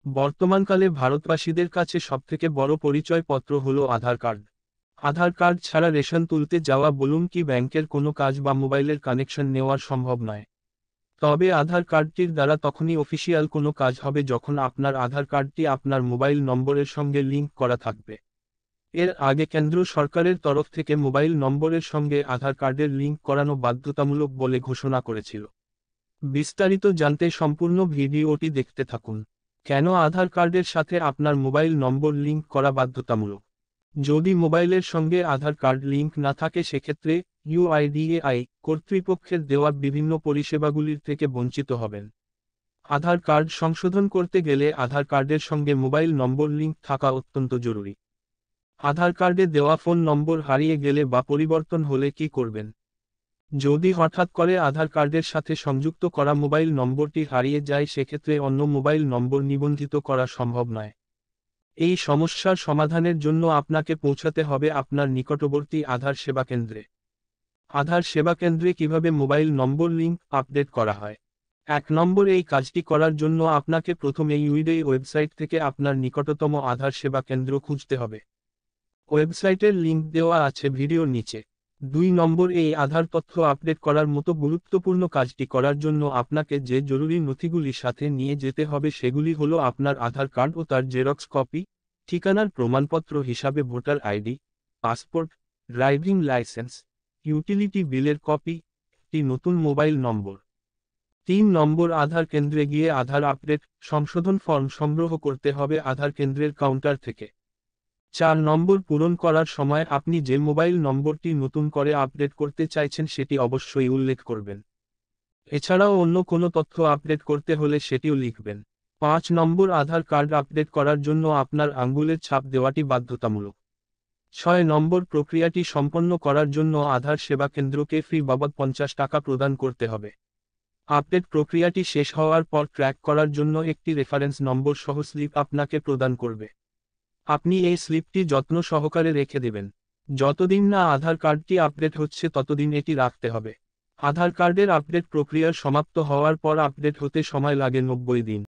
বর্তমানকালে ভারতবাসীদের কাছে সবথেকে বড় পরিচয়পত্র হলো আধার কার্ড। আধার কার্ড ছাড়া রেশন তুলতে যাওয়া বলুন কি ব্যাংকের কোনো কাজ বা মোবাইলের কানেকশন নেওয়ার সম্ভব নয়। তবে আধার কার্ডটির দ্বারা তখনই অফিসিয়াল কোনো কাজ হবে যখন আপনার আধার কার্ডটি আপনার মোবাইল নম্বরের সঙ্গে লিঙ্ক করা থাকবে। এর আগে কেন্দ্র সরকারের তরফ থেকে মোবাইল নম্বরের সঙ্গে আধার কার্ডের লিঙ্ক করানো বাধ্যতামূলক বলে ঘোষণা করেছিল। বিস্তারিত জানতে সম্পূর্ণ ভিডিওটি দেখতে থাকুন। কেন আধার কার্ডের সাথে আপনার মোবাইল নম্বর লিঙ্ক করা বাধ্যতামূলক? যদি মোবাইলের সঙ্গে আধার কার্ড লিঙ্ক না থাকে সেক্ষেত্রে ইউআইডিএআই কর্তৃপক্ষের দেওয়া বিভিন্ন পরিষেবাগুলির থেকে বঞ্চিত হবেন। আধার কার্ড সংশোধন করতে গেলে আধার কার্ডের সঙ্গে মোবাইল নম্বর লিঙ্ক থাকা অত্যন্ত জরুরি। আধার কার্ডে দেওয়া ফোন নম্বর হারিয়ে গেলে বা পরিবর্তন হলে কি করবেন? যদি হঠাৎ করে আধার কার্ডের সাথে সংযুক্ত করা মোবাইল নম্বরটি হারিয়ে যায় সেক্ষেত্রে অন্য মোবাইল নম্বর নিবন্ধিত করা সম্ভব নয়। এই সমস্যার সমাধানের জন্য আপনাকে পৌঁছাতে হবে আপনার নিকটবর্তী আধার সেবা কেন্দ্রে। আধার সেবা কেন্দ্রে কিভাবে মোবাইল নম্বর লিঙ্ক আপডেট করা হয়? 1 নম্বর, এই কাজটি করার জন্য আপনাকে প্রথমে ইউআইডিএআই ওয়েবসাইট থেকে আপনার নিকটতম আধার সেবা কেন্দ্র খুঁজতে হবে। ওয়েবসাইটের লিঙ্ক দেওয়া আছে ভিডিওর নিচে। 2 নম্বর, এই আধার তথ্য আপডেট করার মতো গুরুত্বপূর্ণ কাজটি করার জন্য আপনাকে যে জরুরি নথিগুলি সাথে নিয়ে যেতে হবে সেগুলি হলো আপনার আধার কার্ড ও তার জেরক্স কপি, ঠিকানার প্রমাণপত্র হিসাবে voter ID, passport, driving licence, utility বিলের কপি, একটি নতুন মোবাইল নম্বর। 3 নম্বর, আধার কেন্দ্রে গিয়ে আধার আপডেট সংশোধন ফর্ম সংগ্রহ করতে হবে আধার কেন্দ্রের কাউন্টার থেকে। 4 নম্বর, পূরণ করার সময় আপনি যে মোবাইল নম্বরটি নতুন করে আপডেট করতে চাইছেন সেটি অবশ্যই উল্লেখ করবেন। এছাড়াও অন্য কোনো তথ্য আপডেট করতে হলে সেটিও লিখবেন। 5 নম্বর, আধার কার্ড আপডেট করার জন্য আপনার আঙ্গুলের ছাপ দেওয়াটি বাধ্যতামূলক। 6 নম্বর, প্রক্রিয়াটি সম্পন্ন করার জন্য আধার সেবা কেন্দ্রকে ফি বাবদ 50 টাকা প্রদান করতে হবে। আপডেট প্রক্রিয়াটি শেষ হওয়ার পর ট্র্যাক করার জন্য একটি রেফারেন্স নম্বর সহ স্লিপ আপনাকে প্রদান করবে। আপনি এই স্লিপটি যত্ন সহকারে রেখে দেবেন। যতদিন না আধার কার্ডটি আপডেট হচ্ছে ততদিন এটি রাখতে হবে। আধার কার্ডের আপডেট প্রক্রিয়া সমাপ্ত হওয়ার পর আপডেট হতে সময় লাগে 90 দিন।